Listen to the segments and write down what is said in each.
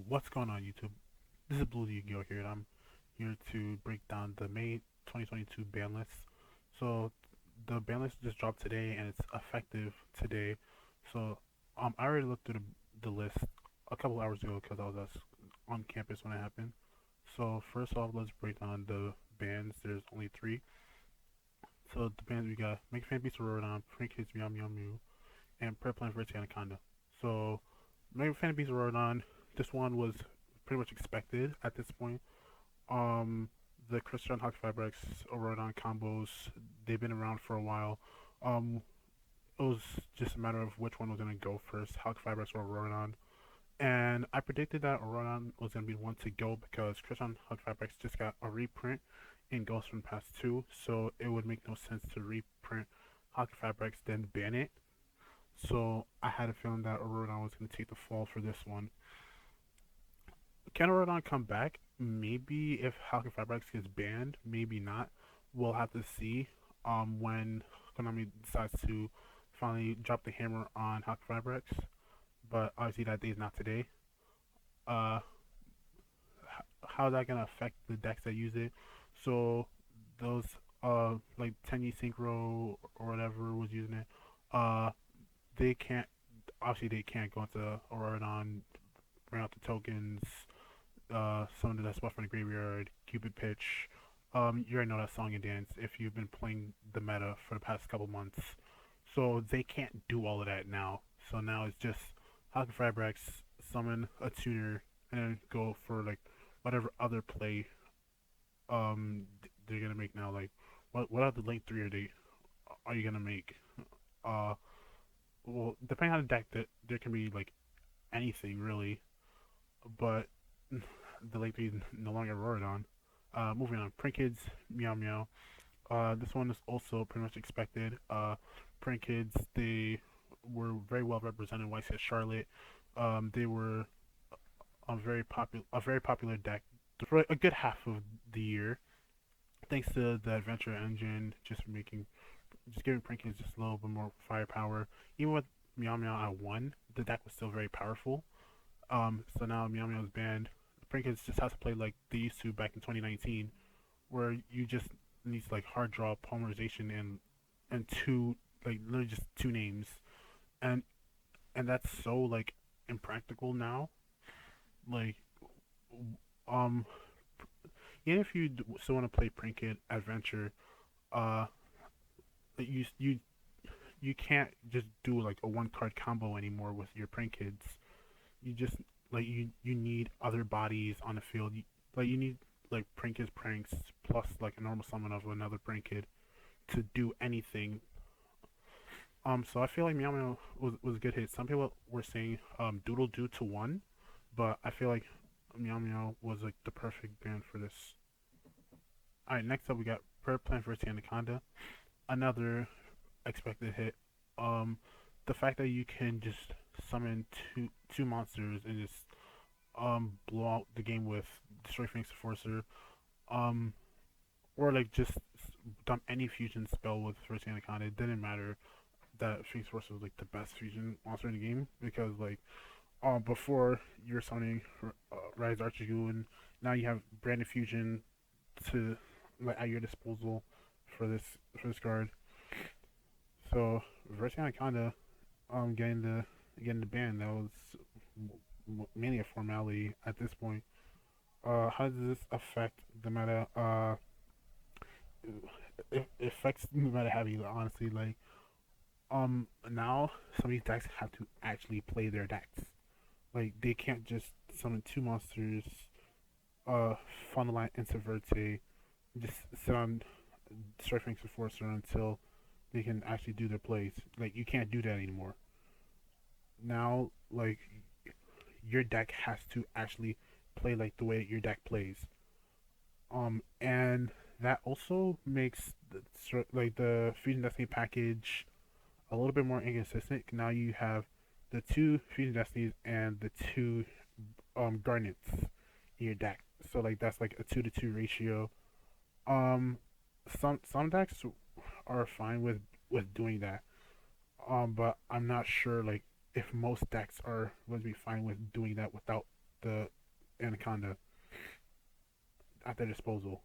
What's going on, YouTube? This is BluesYGO here, and I'm here to break down the May 2022 ban list. So, the ban list just dropped today, and it's effective today. So, I already looked through the list a couple hours ago because I was on campus when it happened. So, first off, let's break down the bans. There's only three. So, the bands we got Make Fan Beats Rodon, Prank Kids Meow Meow Mew, and Prayer Plan for Anaconda. So, Make Fan Beats Rodon, this one was pretty much expected at this point. Um, the Christian Hawk Fabrics Rodon combos, they've been around for a while. Um, it was just a matter of which one was gonna go first, Hawk Fabrics or Rodon. And I predicted that Rodon was gonna be the one to go because Christian Hawk Fabrics just got a reprint in Ghost from Past 2, so it would make no sense to reprint Hawk Fabrics then ban it. So I had a feeling that Rodon was gonna take the fall for this one. Can Rodon come back? Maybe if Halka Fabrics gets banned, maybe not. We'll have to see when Konami decides to finally drop the hammer on Halka Fabrics. But obviously that day is not today. Uh, how's that gonna affect the decks that use it? So those like Tenyi Synchro or whatever was using it, uh they can't, obviously they can't go into Rodon, bring out the tokens, someone that's left from the graveyard, Cupid Pitch. You already know that song and dance if you've been playing the meta for the past couple months. So they can't do all of that now. So now it's just Hockey Fabrics, summon a tuner, and then go for like whatever other play they're gonna make now. Like what other late three are you gonna make? Uh, well, depending on the deck, that there can be like anything really, but the late three is no longer roared on. Moving on, Print Kids, Meow Meow. This one is also pretty much expected. Print Kids, they were very well represented in YCS Charlotte. They were a very popular deck for a good half of the year, thanks to the adventure engine just giving Print Kids just a little bit more firepower. Even with Meow Meow at one, the deck was still very powerful. So now Meow Meow is banned. Print Kids just has to play like they used to back in 2019, where you just need like hard draw polymerization and two, like literally just two names, and that's so like impractical now. Like um even if you still want to play Prinket Adventure, uh you you can't just do like a one card combo anymore with your Print Kids. You just like you need other bodies on the field. Like you need like Print Kids pranks plus like a normal summon of another Print Kid to do anything. So I feel like Meow Meow was a good hit. Some people were saying Doodle Doo to one, but I feel like Meow Meow was like the perfect band for this. All right, next up we got Prayer Plan for Anaconda, another expected hit. Um, the fact that you can just summon two monsters and just blow out the game with Destroy Phoenix Enforcer, um, or like just dump any fusion spell with First Anaconda. It didn't matter that Phoenix Force was like the best fusion monster in the game because like before you're summoning Rise Archgoon, now you have branded fusion to like at your disposal for this card. So Reverse Anaconda getting the ban, that was mainly a formality at this point. How does this affect the meta? It affects the meta heavy, honestly. Like now some of these decks have to actually play their decks. Like they can't just summon two monsters, uh, funnel line into Verte, just sit on Surfing Enforcer until they can actually do their plays. Like you can't do that anymore. Now, like your deck has to actually play like the way your deck plays. And that also makes like the Fusion Destiny package a little bit more inconsistent. Now you have the two Fusion Destinies and the two Garnets in your deck. So like that's like a 2-to-2 ratio. Um, some decks are fine with doing that. But I'm not sure like if most decks are going to be fine with doing that without the Anaconda at their disposal.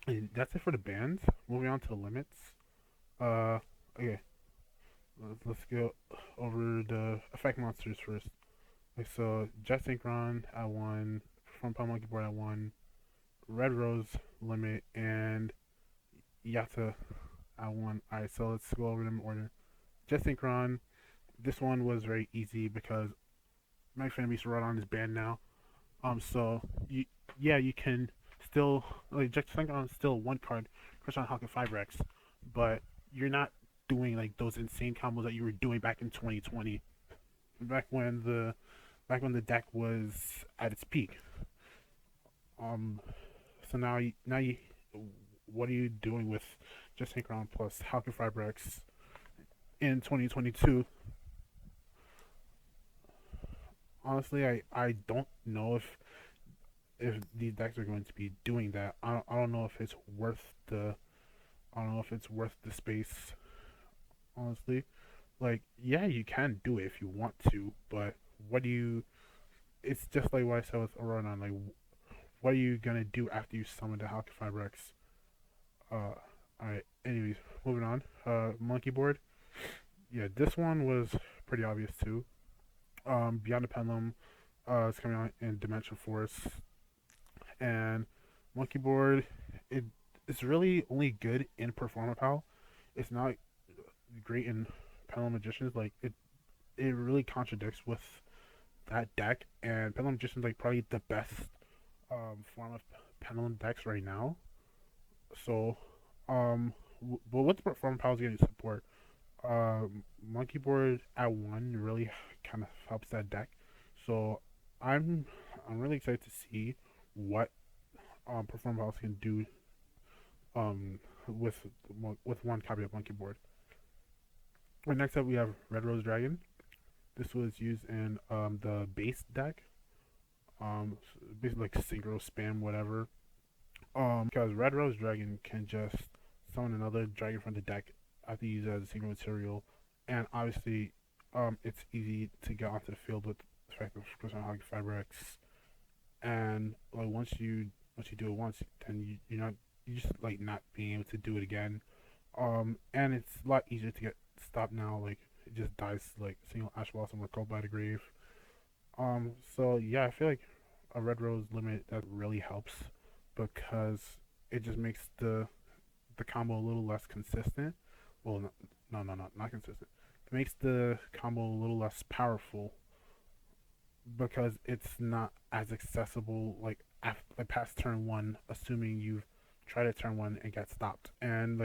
And that's it for the bands. Moving on to the limits. Okay, let's go over the effect monsters first. Okay, so Jet Synchron at 1, Perform Power Monkey Board at 1, Red Rose limit, and Yata at 1. Alright, so let's go over them in order. Jet Synchron, this one was very easy because my fan base right on is banned now. So you can still like Jet Synchron is still one card, Crush on Hawk and 5Rex, but you're not doing like those insane combos that you were doing back in 2020, back when the deck was at its peak. Um, so now you, what are you doing with Jet Synchron plus Hawk and 5Rex in 2022? Honestly, I don't know if these decks are going to be doing that. I don't know if it's worth the I don't know if it's worth the space. Honestly, like yeah, you can do it if you want to, but what do you? It's just like what I said with Aronon. Like, what are you gonna do after you summon the Halka Rex? All right. Anyways, moving on. Monkey board. Yeah, this one was pretty obvious too. Beyond the Pendulum, it's coming out in Dimension Force, and Monkey board. It it's really only good in Performer Pal. It's not great in Pendulum Magicians. Like it really contradicts with that deck, and Pendulum Magician is like probably the best form of Pendulum decks right now. So, but what the Performer Pal is going to support, Monkey Board at 1 really kind of helps that deck. So, I'm I'm really excited to see what Performer Pals can do um with with one copy of Monkey Board. And next up we have Red Rose Dragon. This was used in the base deck, basically like synchro spam whatever. Because Red Rose Dragon can just summon another dragon from the deck after you use it as a synchro material, and obviously, it's easy to get onto the field with the fact of Crystal Hog Fabrics, and like once you do it once, then you're not you just like not being able to do it again. And it's a lot easier to get stopped now. Like it just dies like single Ash Blossom or Cold by the Grave. So yeah, I feel like a Red Rose limit that really helps because it just makes the combo a little less consistent. Well, not consistent. It makes the combo a little less powerful because it's not as accessible like after like past turn one, assuming you've tried a turn one and got stopped. And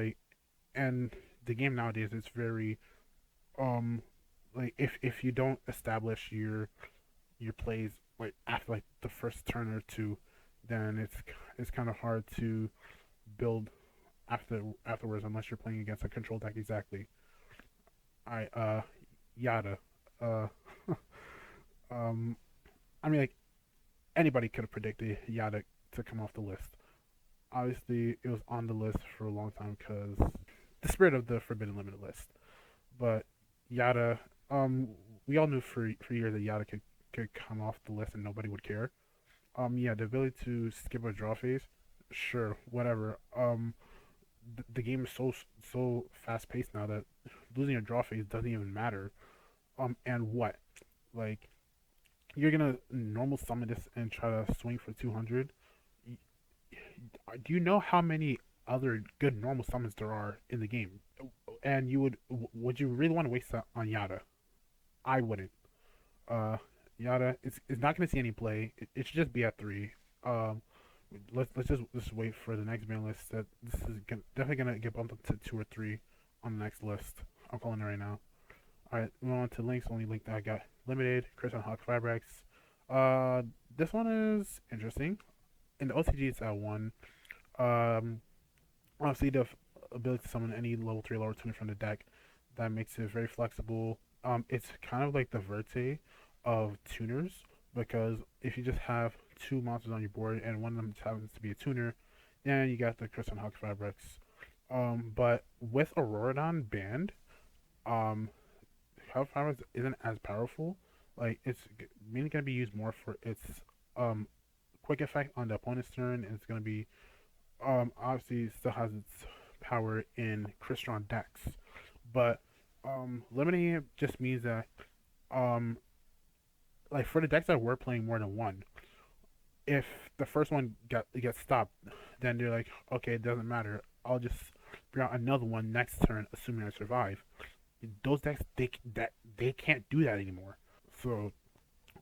the game nowadays is very um like if you don't establish your plays like after like the first turn or two, then it's kind of hard to build afterwards unless you're playing against a control deck exactly. I Yada. Uh um I mean like anybody could have predicted Yada to come off the list. Obviously it was on the list for a long time because the spirit of the Forbidden Limited list. But Yada, we all knew for years that Yada could come off the list and nobody would care. Yeah, the ability to skip a draw phase, sure, whatever. The game is so fast paced now that losing a draw phase doesn't even matter. And what? Like you're gonna normal summon this and try to swing for 200. Do you know how many other good normal summons there are in the game? And would you really want to waste that on Yada? I wouldn't. Uh, Yada, it's not gonna see any play. It should just be at 3. Um, let's just wait for the next ban list. That this is definitely gonna get bumped up to 2 or 3 on the next list. I'm calling it right now. All right, moving on to links. Only link that I got limited. Chris on Hawk Fabrics. This one is interesting. In the OCG, it's at 1. Um, Obviously the ability to summon any level 3 lower tuner from the deck that makes it very flexible. It's kind of like the Verte of tuners because if you just have 2 monsters on your board and one of them happens to be a tuner, then you got the Crystal Hawk Fabrics. But with Auroradon banned, um, Hawk Fabrics isn't as powerful. Like it's mainly gonna be used more for its um quick effect on the opponent's turn, and it's gonna be obviously it still has its power in Crystron decks, but limiting it just means that um like for the decks that were playing more than one, if the first one gets stopped, then they're like, okay, it doesn't matter. I'll just bring out another one next turn, assuming I survive. Those decks they can't do that anymore. So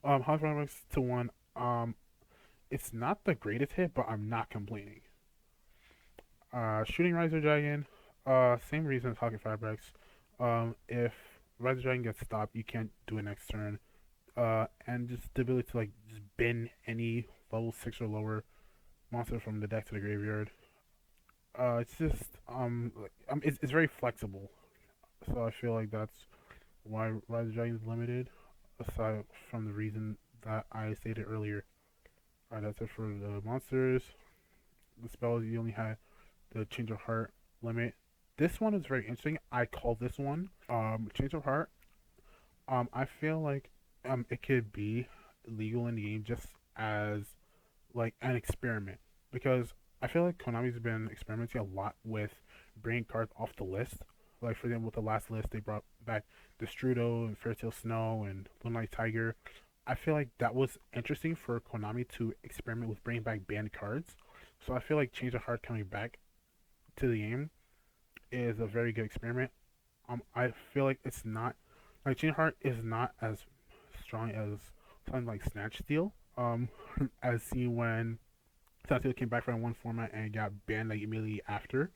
Hot Fabrics to one, it's not the greatest hit, but I'm not complaining. Shooting Riser Dragon, same reason as Hockey Fabrics. If Riser Dragon gets stopped, you can't do it next turn. And just the ability to like just bin any level 6 or lower monster from the deck to the graveyard. It's just it's very flexible. So I feel like that's why Rise of Dragon is limited. Aside from the reason that I stated earlier. Alright, that's it for the monsters. The spells you only had the Change of Heart limit. This one is very interesting. I call this one Change of Heart. I feel like it could be legal in the game just as like an experiment because I feel like Konami's been experimenting a lot with bringing cards off the list. Like for example, with the last list, they brought back Destrudo and Fairytale Snow and Moonlight Tiger. I feel like that was interesting for Konami to experiment with bringing back banned cards. So I feel like Change of Heart coming back to the game is a very good experiment. I feel like it's not like Change of Heart is not as strong as something like Snatch Steal. As seen when Tattoo came back from one format and got banned like immediately after.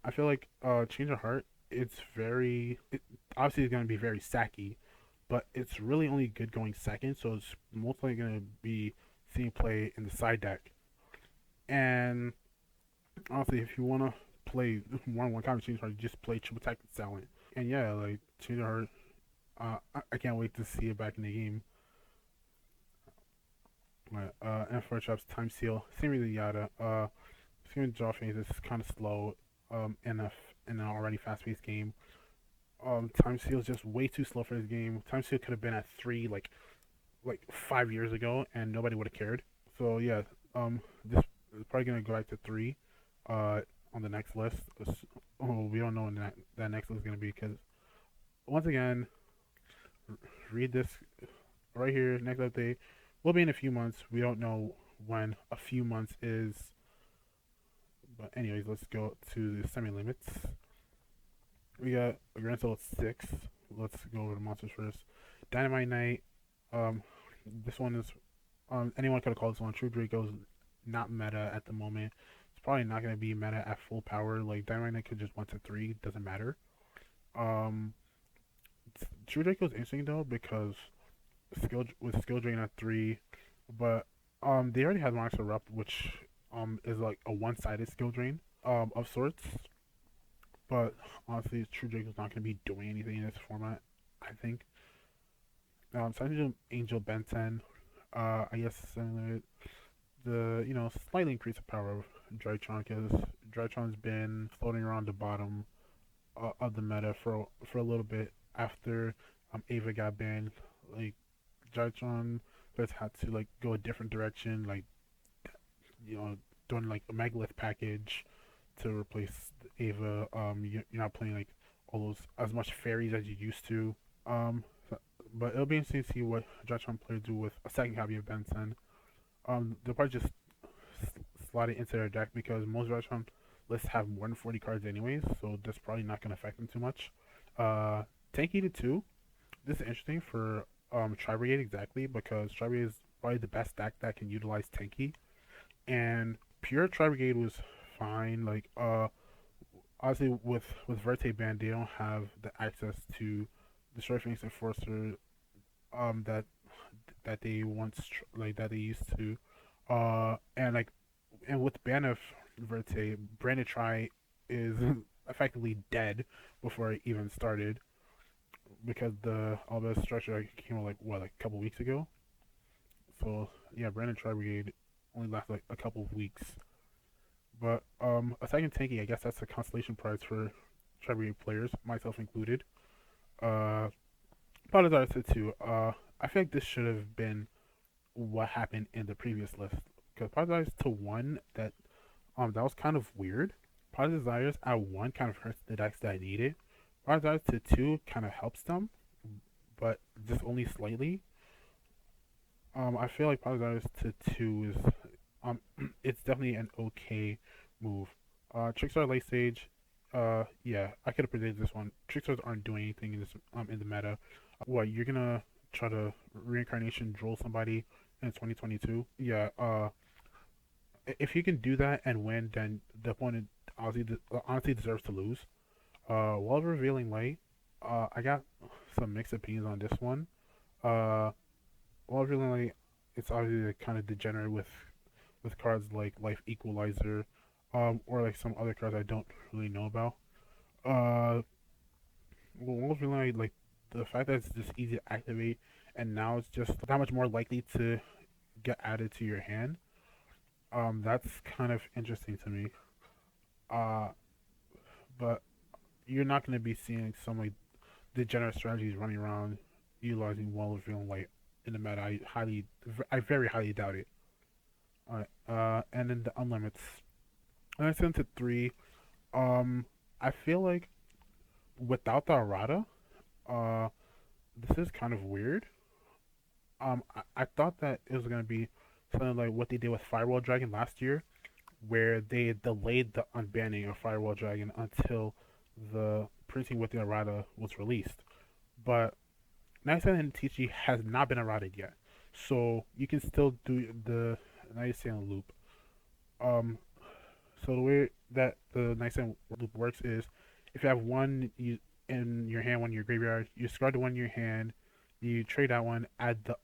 I feel like Change of Heart, obviously it's gonna be very sacky, but it's really only good going second, so it's most likely gonna be seeing play in the side deck. And honestly, if you wanna play one kind of Change of Heart, just play Triple Attack and Silent. And yeah, like Change of Heart, I can't wait to see it back in the game. And for traps, Time Seal, same reason yada. Seeing draw phase is kind of slow in an already fast paced game. Time Seal is just way too slow for this game. Time Seal could have been at 3 like 5 years ago, and nobody would have cared. So yeah, this is probably gonna go back to 3, on the next list. Oh, we don't know when that next list is gonna be because once again, read this right here. Next update will be in a few months. We don't know when a few months is. But anyways, let's go to the semi-limits. We got a grand total of 6. Let's go over the monsters first. Dynamite Knight. This one is anyone could have called this one. True Draco's not meta at the moment. It's probably not going to be meta at full power. Like Dynamite Knight could just 1 to 3. Doesn't matter. Um, True Draco's interesting though because skill drain at 3, but they already had Monarchs Erupt, which is like a one-sided skill drain of sorts. But honestly, True Draco's not going to be doing anything in this format. I think. Silent Angel Benton, I guess the slightly increase the power of Drytron because Drytron's been floating around the bottom of the meta for a little bit after Ava got banned. Like Drytron just had to like go a different direction, like doing like a megalith package to replace Ava. You're not playing like all those as much fairies as you used to. But it'll be interesting to see what Drytron players do with a second copy of Benson. They'll probably just slot it into their deck because most Drytron lists have more than 40 cards anyways, so that's probably not going to affect them too much. Tanky to 2. This is interesting for Tri Brigade exactly because Tri Brigade is probably the best deck that can utilize Tanky. And pure Tri Brigade was fine. Like obviously with Verte Band they don't have the access to Destroy Phoenix Enforcer that they that they used to. And with ban of Verte, Branded Tri is effectively dead before it even started because the all the structure came out like a couple weeks ago. So yeah, Branded Tri Brigade only lasts like a couple of weeks. But a second tanky, I guess that's a consolation prize for Tri Brigade players, myself included. Apologize to too. I feel like this should have been what happened in the previous list. Because Pod Desires to one, that was kind of weird. Pod Desires at one kind of hurts the decks that need it. Pod Desires to two kind of helps them, but just only slightly. I feel like Pod Desires to two is it's definitely an okay move. Trickstar late stage, yeah, I could have predicted this one. Trickstars aren't doing anything in the meta. What, you're gonna try to reincarnation droll somebody in 2022? Yeah. If you can do that and win, then the opponent honestly deserves to lose. While revealing light, I got some mixed opinions on this one. While revealing light, it's obviously kind of degenerate with cards like Life Equalizer, or like some other cards I don't really know about. Uh, well, really like the fact that it's just easy to activate, and now it's just that much more likely to get added to your hand. That's kind of interesting to me. Uh, but you're not going to be seeing some like degenerate strategies running around utilizing Wall of Revealing Light in the meta. I very highly doubt it. Alright, and then the Unlimits. And I sent to three. Um, I feel like without the errata, uh, this is kind of weird. I thought that it was gonna be something like what they did with Firewall Dragon last year, where they delayed the unbanning of Firewall Dragon until the printing with the errata was released. But 97 and TG has not been errated yet, so you can still do the 97 loop. Um, so the way that the 97 loop works is if you have one in your hand, one in your graveyard, you discard the one in your hand, you trade that one, add the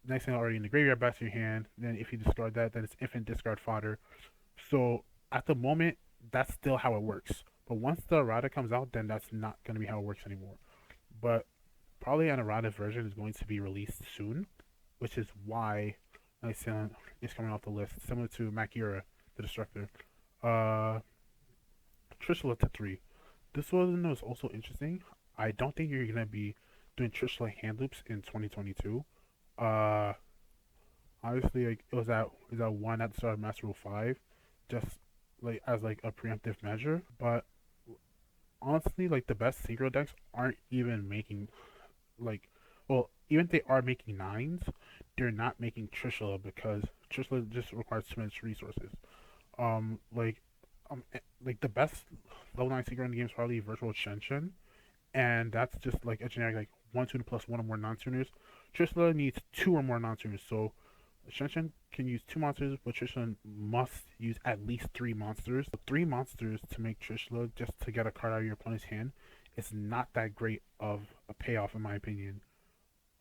next thing already in the graveyard back to your hand. Then if you discard that, then it's infinite discard fodder. So at the moment, that's still how it works. But once the errata comes out, then that's not going to be how it works anymore. But probably an errata version is going to be released soon, which is why Nice is coming off the list, similar to Makira, the Destructor. Uh, Trishula to three. This one was also interesting. I don't think you're gonna be doing Trishula hand loops in 2022. Uh, Obviously, like it was at one at the start of Master Rule 5, just like as like a preemptive measure. But honestly, like the best synchro decks aren't even making like, well, even if they are making nines, they're not making Trishula because Trishula just requires too much resources. Um, like, like the best level 9 synchro in the game is probably Virtual Shenshin, and that's just like a generic like one tuner plus one or more non-tuners. Trishula needs two or more non-tuners, so Shenshin can use two monsters, but Trishula must use at least three monsters. So three monsters to make Trishula just to get a card out of your opponent's hand is not that great of a payoff in my opinion.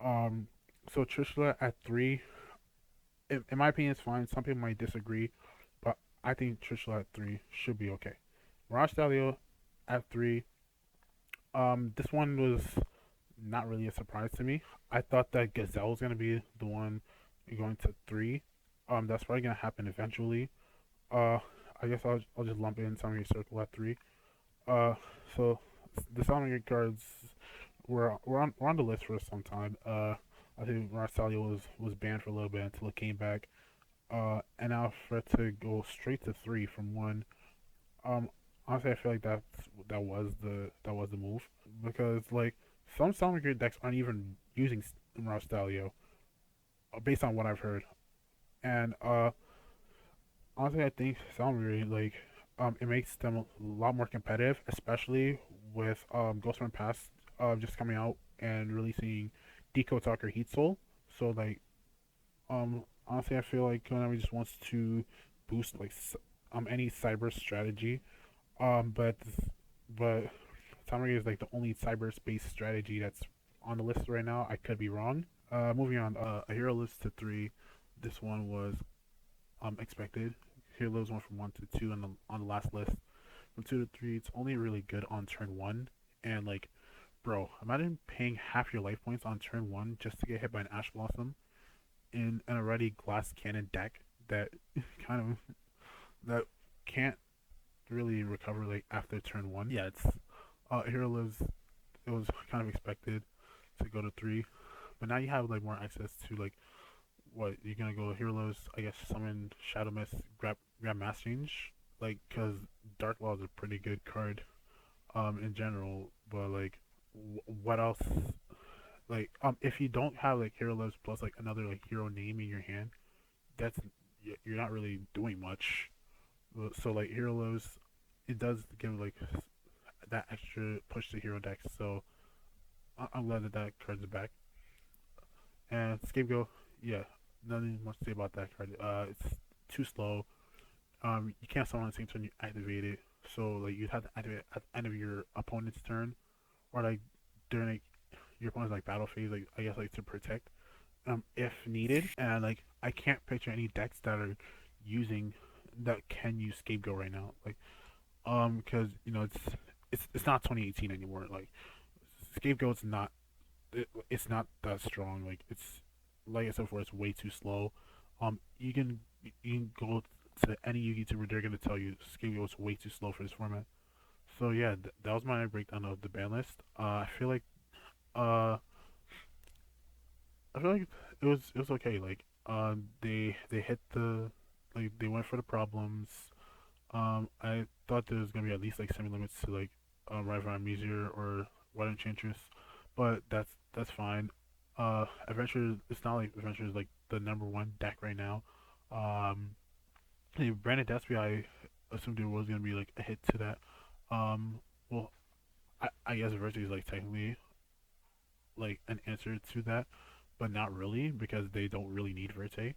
Um, so Trishula at three, in my opinion, is fine. Some people might disagree, but I think Trishula at three should be okay. Mirage Stalio at three. This one was not really a surprise to me. I thought that Gazelle was gonna be the one going to three. That's probably gonna happen eventually. Uh, I guess I'll just lump in Summary Circle at three. Uh, so the Summary cards were on the list for some time. I think Marcelio was banned for a little bit until it came back. And now for it to go straight to three from one. Um, Honestly, I feel like that was the move because like some Summary decks aren't even using Marcelio, based on what I've heard. And honestly, I think Salmonary it makes them a lot more competitive, especially with Ghostman Pass just coming out and releasing Deco Talker Heat Soul. So honestly, I feel like Konami just wants to boost any cyber strategy. But Salmonary is like the only cyberspace strategy that's on the list right now. I could be wrong. Moving on, a hero list to three. This one was expected. Heroes went from one to two on the last list. From two to three, it's only really good on turn one. And like, bro, imagine paying half your life points on turn one just to get hit by an Ash Blossom in an already glass cannon deck that kind of that can't really recover like after turn one. Yeah, it's Hero Lives. It was kind of expected to go to three, but now you have like more access to like what you're gonna go Heroes? I guess summon Shadow Mist, grab Mass Change, like because Dark Law is a pretty good card in general. But like, what else? Like if you don't have like Hero Lives plus like another like hero name in your hand, that's you're not really doing much. So like Hero Lives, it does give like that extra push to hero decks. So I'm glad that that card's back. And Scapegoat, yeah, nothing much to say about that card. It's too slow. You can't summon on the same turn you activate it. So like you'd have to activate it at the end of your opponent's turn, or like during like your opponent's like battle phase, like I guess like to protect, if needed. And like I can't picture any decks that are using that can use Scapegoat right now. Like because you know it's not 2018 anymore. Like Scapegoat's not it's not that strong. Like it's like I said before, it's way too slow. You can go to any YouTuber, they're gonna tell you Scapegoat's way too slow for this format. So yeah, that was my breakdown of the ban list. Uh, I feel like it was okay. Like they hit the like they went for the problems. I thought there was gonna be at least like semi limits to like Rival Amnesia or Water Enchantress, but that's fine. Adventure, it's not like Adventure is like the number one deck right now. Um, Branded Despy, I assumed there was gonna be like a hit to that. Well, I guess Adventure is like technically like an answer to that, but not really because they don't really need Verte.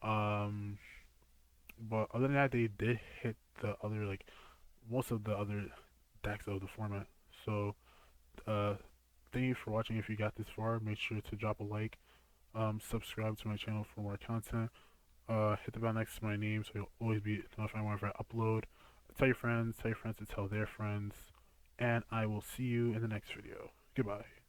Um, but other than that, they did hit the other like most of the other decks of the format. So, uh, thank you for watching. If you got this far, make sure to drop a like, subscribe to my channel for more content. Hit the bell next to my name so you'll always be notified whenever I upload. Tell your friends to tell their friends, and I will see you in the next video. Goodbye.